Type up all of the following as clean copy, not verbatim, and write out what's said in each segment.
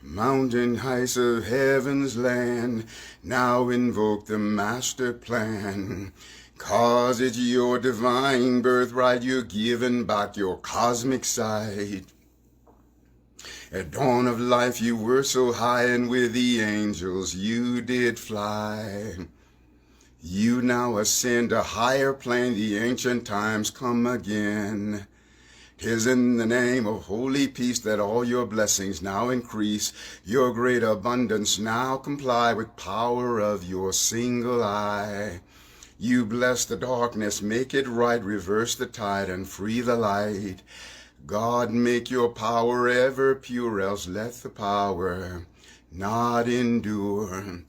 Mountain heights of heaven's land, now invoke the master plan. 'Cause it's your divine birthright, you're giving back your cosmic sight. At dawn of life you were so high, and with the angels you did fly. You now ascend a higher plane, the ancient times come again. 'Tis in the name of holy peace that all your blessings now increase. Your great abundance now comply with power of your single eye. You bless the darkness, make it right, reverse the tide and free the light. God, make your power ever pure, else let the power not endure.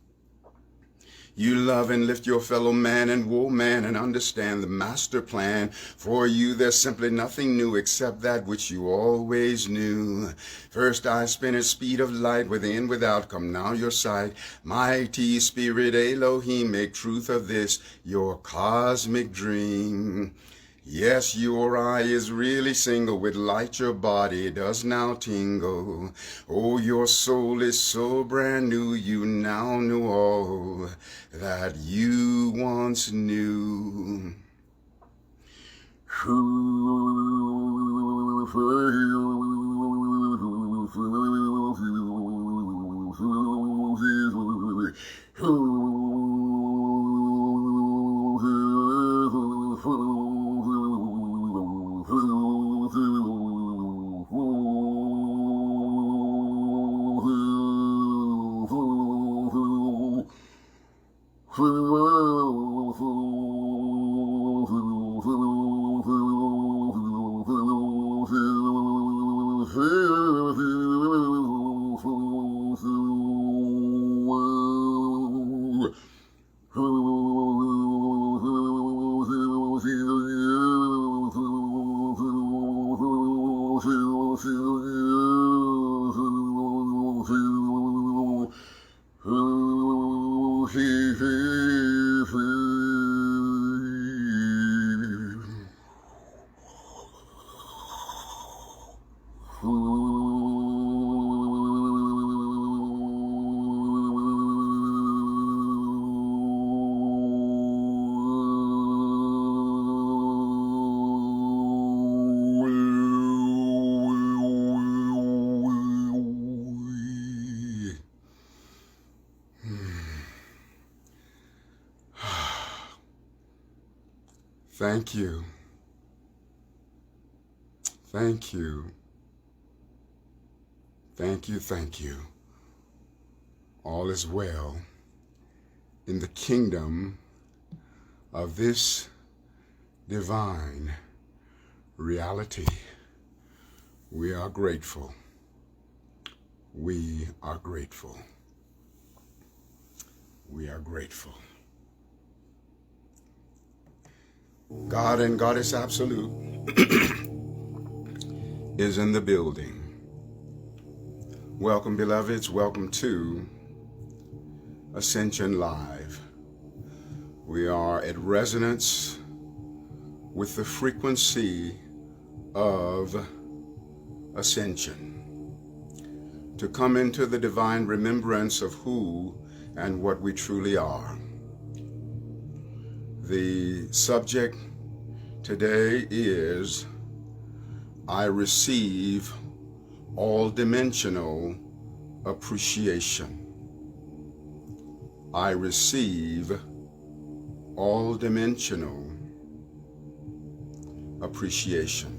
You love and lift your fellow man and woman and understand the master plan. For you there's simply nothing new except that which you always knew. First I spin at speed of light, within, without, come now your sight. Mighty Spirit Elohim, make truth of this your cosmic dream. Yes, your eye is really single, with light your body does now tingle. Oh, your soul is so brand new, you now know all that you once knew. Thank you. Thank you. Thank you, thank you. All is well in the kingdom of this divine reality. We are grateful. We are grateful. We are grateful. God and Goddess Absolute is in the building. Welcome, beloveds. Welcome to Ascension Live. We are at resonance with the frequency of ascension, to come into the divine remembrance of who and what we truly are. The subject today is I receive all-dimensional appreciation. I receive all-dimensional appreciation.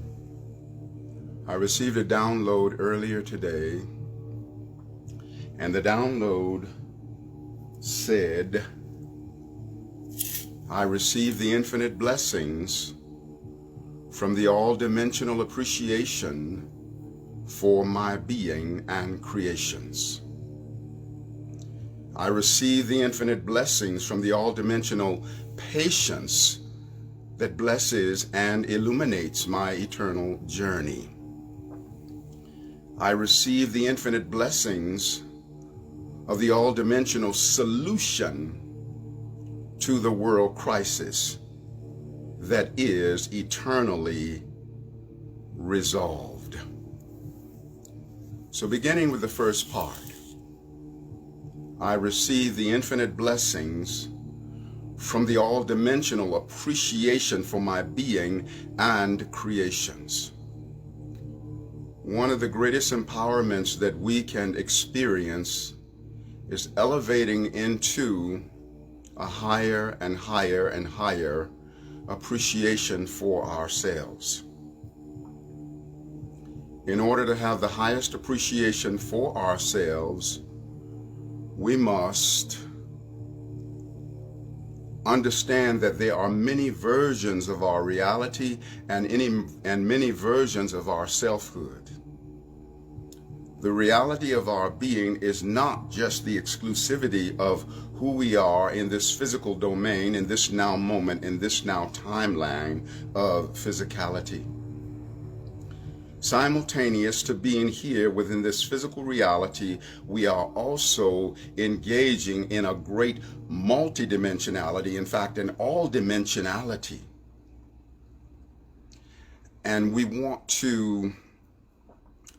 I received a download earlier today, and the download said, I receive the infinite blessings from the all-dimensional appreciation for my being and creations. I receive the infinite blessings from the all-dimensional patience that blesses and illuminates my eternal journey. I receive the infinite blessings of the all-dimensional solution to the world crisis that is eternally resolved. So beginning with the first part, I receive the infinite blessings from the all-dimensional appreciation for my being and creations. One of the greatest empowerments that we can experience is elevating into a higher and higher and higher appreciation for ourselves. In order to have the highest appreciation for ourselves, we must understand that there are many versions of our reality and many versions of our selfhood. The reality of our being is not just the exclusivity of who we are in this physical domain, in this now moment, in this now timeline of physicality. Simultaneous to being here within this physical reality, we are also engaging in a great multidimensionality, in fact, an all-dimensionality. And we want to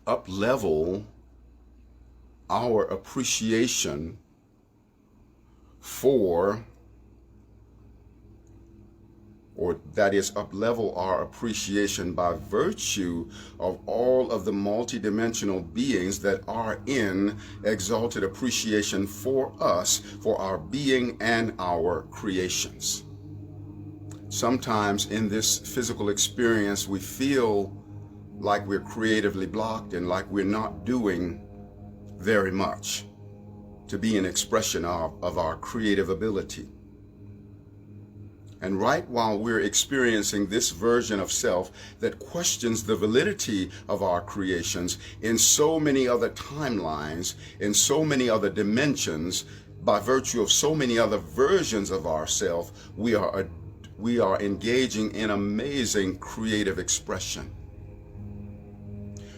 up-level our appreciation for, or that is, up-level our appreciation by virtue of all of the multidimensional beings that are in exalted appreciation for us, for our being and our creations. Sometimes in this physical experience, we feel like we're creatively blocked and like we're not doing very much to be an expression of our creative ability. And right while we're experiencing this version of self that questions the validity of our creations in so many other timelines, in so many other dimensions, by virtue of so many other versions of ourself, we are engaging in amazing creative expression.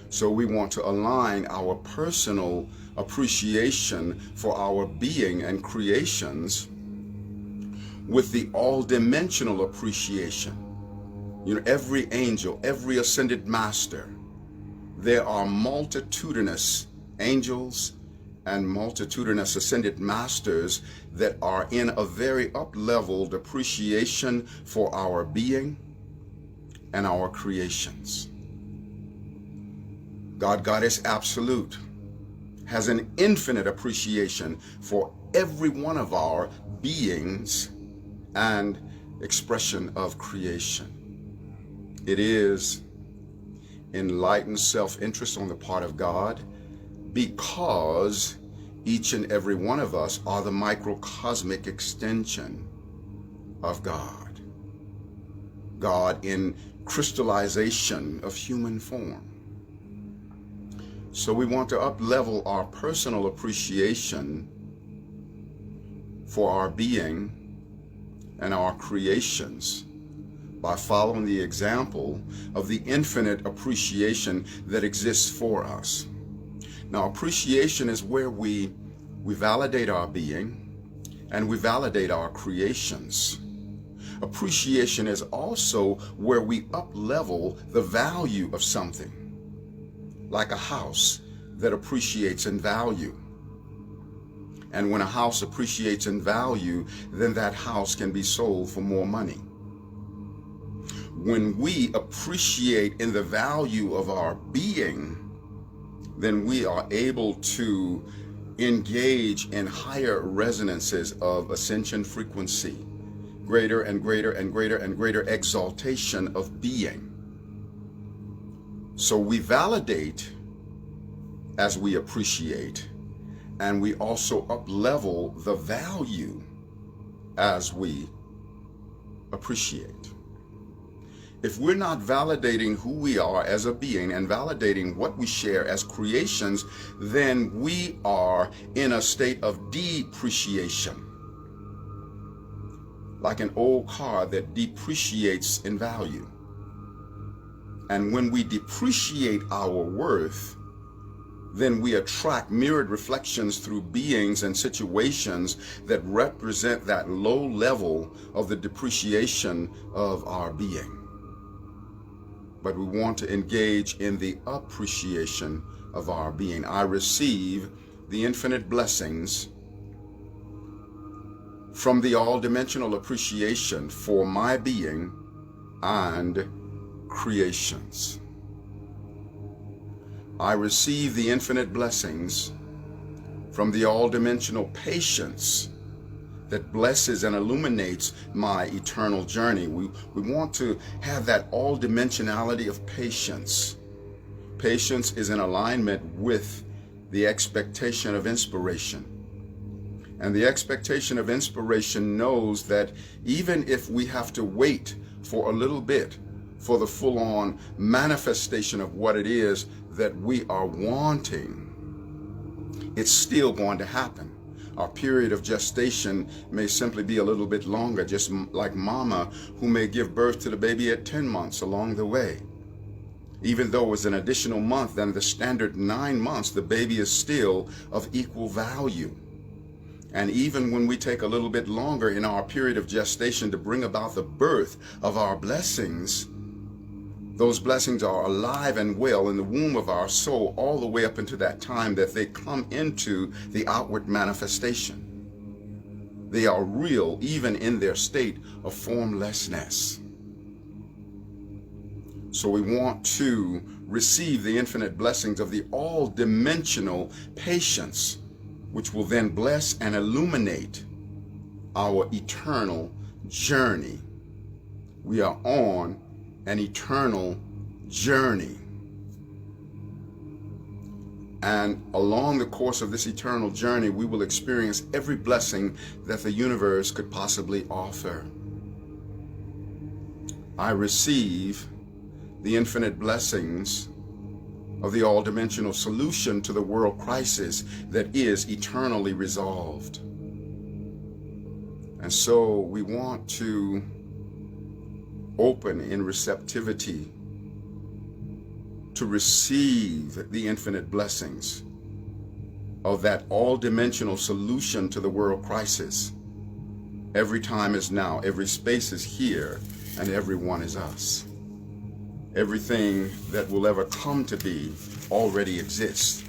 So we want to align our personal appreciation for our being and creations with the all-dimensional appreciation. You know, every angel, every ascended master, there are multitudinous angels and multitudinous ascended masters that are in a very up-leveled appreciation for our being and our creations. God, Goddess Absolute, has an infinite appreciation for every one of our beings and expression of creation. It is enlightened self-interest on the part of God, because each and every one of us are the microcosmic extension of God. God in crystallization of human form. So we want to up-level our personal appreciation for our being and our creations by following the example of the infinite appreciation that exists for us. Now, appreciation is where we validate our being and we validate our creations. Appreciation is also where we up-level the value of something, like a house that appreciates in value. And when a house appreciates in value, then that house can be sold for more money. When we appreciate in the value of our being, then we are able to engage in higher resonances of ascension frequency, greater and greater and greater and greater exaltation of being. So we validate as we appreciate, and we also up-level the value as we appreciate. If we're not validating who we are as a being and validating what we share as creations, then we are in a state of depreciation, like an old car that depreciates in value. And when we depreciate our worth, then we attract mirrored reflections through beings and situations that represent that low level of the depreciation of our being. But we want to engage in the appreciation of our being. I receive the infinite blessings from the all-dimensional appreciation for my being and creations. I receive the infinite blessings from the all-dimensional patience that blesses and illuminates my eternal journey. We want to have that all-dimensionality of patience. Patience is in alignment with the expectation of inspiration. And the expectation of inspiration knows that even if we have to wait for a little bit for the full-on manifestation of what it is that we are wanting, it's still going to happen. Our period of gestation may simply be a little bit longer, just like mama who may give birth to the baby at 10 months along the way. Even though it's an additional month than the standard 9 months, the baby is still of equal value. And even when we take a little bit longer in our period of gestation to bring about the birth of our blessings, those blessings are alive and well in the womb of our soul all the way up into that time that they come into the outward manifestation. They are real even in their state of formlessness. So we want to receive the infinite blessings of the all-dimensional patience, which will then bless and illuminate our eternal journey. We are on an eternal journey. And along the course of this eternal journey, we will experience every blessing that the universe could possibly offer. I receive the infinite blessings of the all-dimensional solution to the world crisis that is eternally resolved. And so we want to open in receptivity to receive the infinite blessings of that all-dimensional solution to the world crisis. Every time is now, every space is here, and everyone is us. Everything that will ever come to be already exists.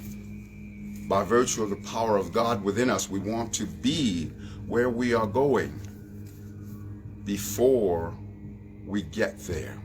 By virtue of the power of God within us, we want to be where we are going before we get there.